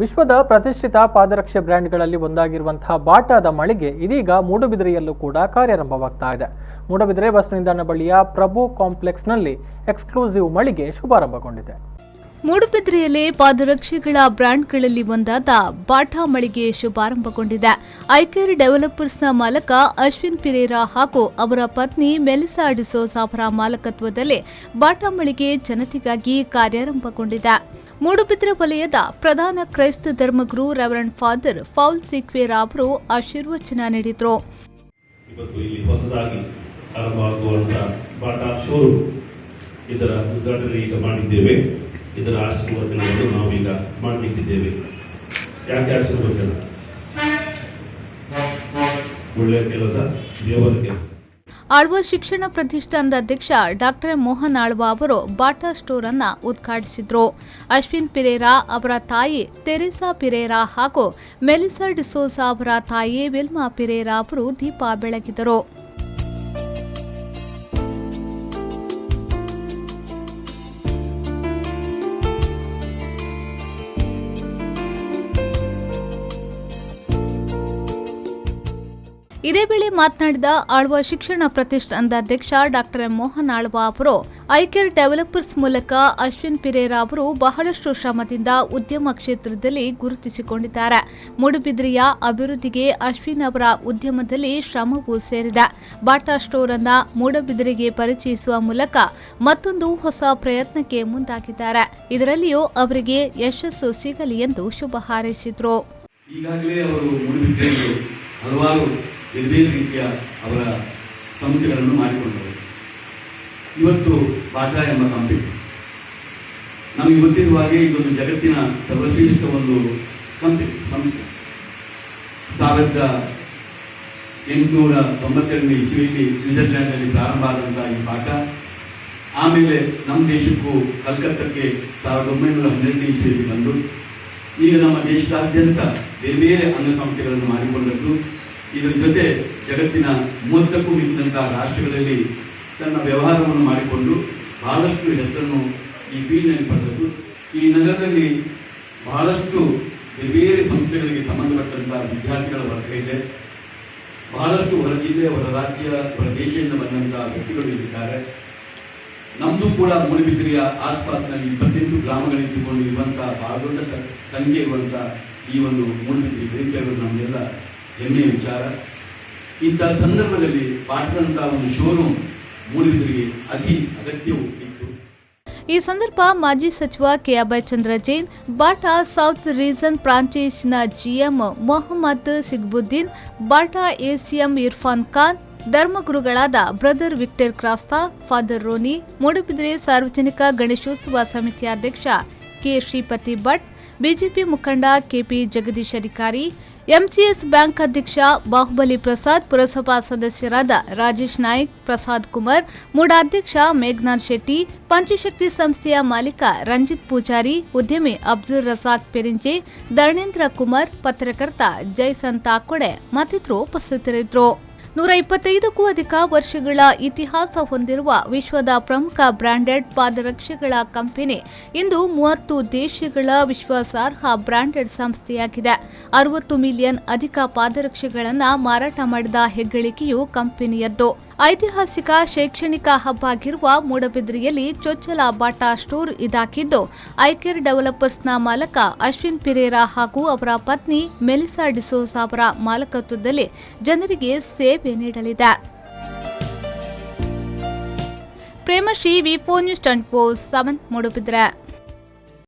ವಿಶ್ವದ ಪ್ರತಿಷ್ಠಿತ ಪಾದರಕ್ಷೆ ಬ್ರ್ಯಾಂಡ್ಗಳಲ್ಲಿ ಒಂದಾಗಿರುವಂತಹ ಬಾಟಾದ ಮಳಿಗೆ ಇದೀಗ ಮೂಡುಬಿದಿರೆಯಲ್ಲೂ ಕೂಡ ಕಾರ್ಯಾರಂಭವಾಗ್ತಾ ಇದೆ. ಮೂಡುಬಿದಿರೆ ಬಸ್ ನಿಲ್ದಾಣ ಬಳಿಯ ಪ್ರಭು ಕಾಂಪ್ಲೆಕ್ಸ್ನಲ್ಲಿ ಎಕ್ಸ್ಕ್ಲೂಸಿವ್ ಮಳಿಗೆ ಶುಭಾರಂಭಗೊಂಡಿದೆ. ಮೂಡುಬಿದಿರೆಯಲ್ಲಿ ಪಾದರಕ್ಷೆಗಳ ಬ್ರ್ಯಾಂಡ್ಗಳಲ್ಲಿ ಒಂದಾದ ಬಾಟಾ ಮಳಿಗೆ ಶುಭಾರಂಭಗೊಂಡಿದೆ. ಐಕೇರ್ ಡೆವಲಪರ್ಸ್ನ ಮಾಲಕ ಅಶ್ವಿನ್ ಪಿರೇರಾ ಹಾಗೂ ಅವರ ಪತ್ನಿ ಮೆಲಿಸಾ ಡಿಸೋಜ ಅವರ ಮಾಲಕತ್ವದಲ್ಲಿ ಬಾಟಾ ಮಳಿಗೆ ಜನತೆಗಾಗಿ ಕಾರ್ಯಾರಂಭಗೊಂಡಿದೆ. ಮೂಡುಬಿದಿರೆ ವಲಯದ ಪ್ರಧಾನ ಕ್ರೈಸ್ತ ಧರ್ಮಗುರು ರೆವರೆಂಡ್ ಫಾದರ್ ಪೌಲ್ ಸಿಕ್ವೇರಾ ಅವರು ಆಶೀರ್ವಚನ ನೀಡಿದರು. ಹೊಸದಾಗಿ ಆರಂಭವಾಗುವಂತಹ ಬಾಟಾ ಶೋರೂಮ್ ಇದರ ಉದ್ಘಾಟನೆ ಈಗ ಮಾಡಿದ್ದೇವೆ. ಇದರ ಆಶೀರ್ವಚನವನ್ನು ನಾವು ಈಗ ಮಾಡಲಿಕ್ಕಿದ್ದೇವೆ. ಯಾಕೆ ಆಶೀರ್ವಚನ? ಒಳ್ಳೆಯ ಕೆಲಸ, ದೇವರ ಕೆಲಸ. ಆಳ್ವ ಶಿಕ್ಷಣ ಪ್ರತಿಷ್ಠಾನದ ಅಧ್ಯಕ್ಷ ಡಾಕ್ಟರ್ ಮೋಹನ್ ಆಳ್ವ ಅವರು ಬಾಟಾ ಸ್ಟೋರ್ ಅನ್ನ ಉದ್ಘಾಟಿಸಿದ್ರು. ಅಶ್ವಿನ್ ಪಿರೇರಾ ಅವರ ತಾಯಿ ತೆರೇಸಾ ಪಿರೇರಾ ಹಾಗೂ ಮೆಲಿಸಾ ಡಿಸೋಜ ಅವರ ತಾಯಿ ವಿಲ್ಮಾ ಪಿರೇರಾ ಅವರು ದೀಪ ಬೆಳಗಿದರು. ಇದೇ ವೇಳೆ ಮಾತನಾಡಿದ ಆಳ್ವ ಶಿಕ್ಷಣ ಪ್ರತಿಷ್ಠಾನದ ಅಧ್ಯಕ್ಷ ಡಾಕ್ಟರ್ ಮೋಹನ್ ಆಳ್ವ ಅವರು ಐಕೇರ್ ಡೆವಲಪರ್ಸ್ ಮೂಲಕ ಅಶ್ವಿನ್ ಪಿರೇರಾ ಅವರು ಬಹಳಷ್ಟು ಶ್ರಮದಿಂದ ಉದ್ಯಮ ಕ್ಷೇತ್ರದಲ್ಲಿ ಗುರುತಿಸಿಕೊಂಡಿದ್ದಾರೆ. ಮೂಡುಬಿದಿರೆಯ ಅಭಿವೃದ್ಧಿಗೆ ಅಶ್ವಿನ್ ಅವರ ಉದ್ಯಮದಲ್ಲಿ ಶ್ರಮವೂ ಸೇರಿದೆ. ಬಾಟಾ ಸ್ಟೋರ್ ಅನ್ನ ಮೂಡುಬಿದಿರೆಗೆ ಪರಿಚಯಿಸುವ ಮೂಲಕ ಮತ್ತೊಂದು ಹೊಸ ಪ್ರಯತ್ನಕ್ಕೆ ಮುಂದಾಗಿದ್ದಾರೆ. ಇದರಲ್ಲಿಯೂ ಅವರಿಗೆ ಯಶಸ್ಸು ಸಿಗಲಿ ಎಂದು ಶುಭ ಹಾರೈಸಿದರು. ಬೇರೆ ಬೇರೆ ರೀತಿಯ ಅವರ ಸಂಸ್ಥೆಗಳನ್ನು ಮಾಡಿಕೊಂಡರು. ಇವತ್ತು ಬಾಟಾ ಎಂಬ ಕಂಪನಿ ನಮಗೆ ಗೊತ್ತಿರುವ ಹಾಗೆ ಇದೊಂದು ಜಗತ್ತಿನ ಸರ್ವಶ್ರೇಷ್ಠ ಒಂದು ಕಂಪನಿ ಸಂಸ್ಥೆ. 1892 ಇಸ್ವಿಯಲ್ಲಿ ಸ್ವಿಟ್ಜರ್ಲ್ಯಾಂಡ್ನಲ್ಲಿ ಪ್ರಾರಂಭ ಆದಂತಹ ಈ ಬಾಟಾ ಆಮೇಲೆ ನಮ್ಮ ದೇಶಕ್ಕೂ ಕಲ್ಕತ್ತಕ್ಕೆ 1912 ಇಸ್ವಿಯಲ್ಲಿ ಬಂದು ಈಗ ನಮ್ಮ ದೇಶದಾದ್ಯಂತ ಬೇರೆ ಬೇರೆ ಅಂಗಸಂಸ್ಥೆಗಳನ್ನು ಮಾಡಿಕೊಂಡದ್ದು. ಇದರ ಜೊತೆ ಜಗತ್ತಿನ 30ಕ್ಕೂ ಮಿಕ್ಕಿದಂತಹ ರಾಷ್ಟ್ರಗಳಲ್ಲಿ ತನ್ನ ವ್ಯವಹಾರವನ್ನು ಮಾಡಿಕೊಂಡು ಬಹಳಷ್ಟು ಹೆಸರನ್ನು ಈ ಫೀಲ್ಡ್ನಲ್ಲಿ ಪಡೆದದ್ದು. ಈ ನಗರದಲ್ಲಿ ಬಹಳಷ್ಟು ಬೇರೆ ಬೇರೆ ಸಂಸ್ಥೆಗಳಿಗೆ ಸಂಬಂಧಪಟ್ಟಂತಹ ವಿದ್ಯಾರ್ಥಿಗಳ ವರ್ಗ ಇದೆ. ಬಹಳಷ್ಟು ಹೊರ ಜಿಲ್ಲೆ, ಹೊರ ರಾಜ್ಯ, ಹೊರ ದೇಶದಿಂದ ಬಂದಂತಹ ವ್ಯಕ್ತಿಗಳು ಇದ್ದಾರೆ. ನಮ್ದು ಕೂಡ ಮೂಡುಬಿದಿರೆಯ ಆಸ್ಪಾಸ್ನಲ್ಲಿ 28 ಗ್ರಾಮಗಳಿದ್ದುಕೊಂಡು ಇರುವಂತಹ ಬಹಳ ದೊಡ್ಡ ಸಂಖ್ಯೆ ಇರುವಂತಹ ಈ ಒಂದು ಮೂಡುಬಿದಿರೆ ಬೇಡಿಕೆಗಳು ನಮಗೆಲ್ಲ ಹೆಮ್ಮೆಯ ವಿಚಾರ. ಇಂತಹ ಸಂದರ್ಭದಲ್ಲಿ ಬಾಟಾದಂತಹ ಒಂದು ಶೋರೂಮ್ ಮೂಡುಬಿದಿರೆಗೆ ಅತಿ ಅಗತ್ಯವೂ ಇತ್ತು. ಈ ಸಂದರ್ಭ ಮಾಜಿ ಸಚಿವ K Abhay Chandra Jain, Bata south region ಫ್ರಾಂಚೈಸಿನ GM Mohammed Sigbuddin, Bata ACM Irfan Khan, ಧರ್ಮಗುರುಗಳಾದ brother Victor Crasta, father Ronnie, Moodbidri ಸಾರ್ವಜನಿಕ ಗಣೇಶೋತ್ಸವ ಸಮಿತಿಯ ಅಧ್ಯಕ್ಷ ಕೆ ಶ್ರೀಪತಿ ಭಟ್, ಬಿಜೆಪಿ ಮುಖಂಡ KP Jagadish Adhikari, MCS bank ಅಧ್ಯಕ್ಷ ಬಾಹುಬಲಿ ಪ್ರಸಾದ್, ಪುರಸಭಾ ಸದಸ್ಯರಾದ ರಾಜೇಶ್ ನಾಯ್ಕ್, ಪ್ರಸಾದ್ ಕುಮಾರ್, ಮೂಡಾಧ್ಯಕ್ಷ ಮೇಘನಾಥ್ ಶೆಟ್ಟಿ, ಪಂಚಶಕ್ತಿ ಸಂಸ್ಥೆಯ ಮಾಲೀಕ ರಂಜಿತ್ ಪೂಜಾರಿ, ಉದ್ಯಮಿ ಅಬ್ದುಲ್ ರಜಾಕ್ ಪೆರಿಂಜೆ, ಧರ್ಮೇಂದ್ರ ಕುಮಾರ್, ಪತ್ರಕರ್ತ ಜೈಸನ್ ತಾಕೋಡೆ ಮತ್ತಿತರರು ಉಪಸ್ಥಿತರಿದ್ದರು. 125ಕ್ಕೂ ಅಧಿಕ ವರ್ಷಗಳ ಇತಿಹಾಸ ಹೊಂದಿರುವ ವಿಶ್ವದ ಪ್ರಮುಖ ಬ್ರಾಂಡೆಡ್ ಪಾದರಕ್ಷೆಗಳ ಕಂಪನಿ ಇಂದು 30 ದೇಶಗಳ ವಿಶ್ವಾಸಾರ್ಹ ಬ್ರಾಂಡೆಡ್ ಸಂಸ್ಥೆಯಾಗಿದೆ. 60 ಮಿಲಿಯನ್ ಅಧಿಕ ಪಾದರಕ್ಷೆಗಳನ್ನು ಮಾರಾಟ ಮಾಡಿದ ಹೆಗ್ಗಳಿಕೆಯು ಕಂಪನಿಯದ್ದು. ಐತಿಹಾಸಿಕ ಶೈಕ್ಷಣಿಕ ಹಬ್ ಆಗಿರುವ ಮೂಡುಬಿದಿರೆಯಲ್ಲಿ ಚೊಚ್ಚಲ ಬಾಟಾ ಸ್ಟೋರ್ ಇದಾಗಿದ್ದು, ಐಕೇರ್ ಡೆವಲಪರ್ಸ್ನ ಮಾಲಕ ಅಶ್ವಿನ್ ಪಿರೇರಾ ಹಾಗೂ ಅವರ ಪತ್ನಿ ಮೆಲಿಸಾ ಡಿಸೋಜ ಅವರ ಮಾಲಕತ್ವದಲ್ಲಿ ಜನರಿಗೆ ಸೇವೆ ನೀಡಲಿದೆ. ಪ್ರೇಮಶ್ರೀ, ವಿ4 ನ್ಯೂಸ್ 24/7 ಮೂಡುಬಿದಿರೆ.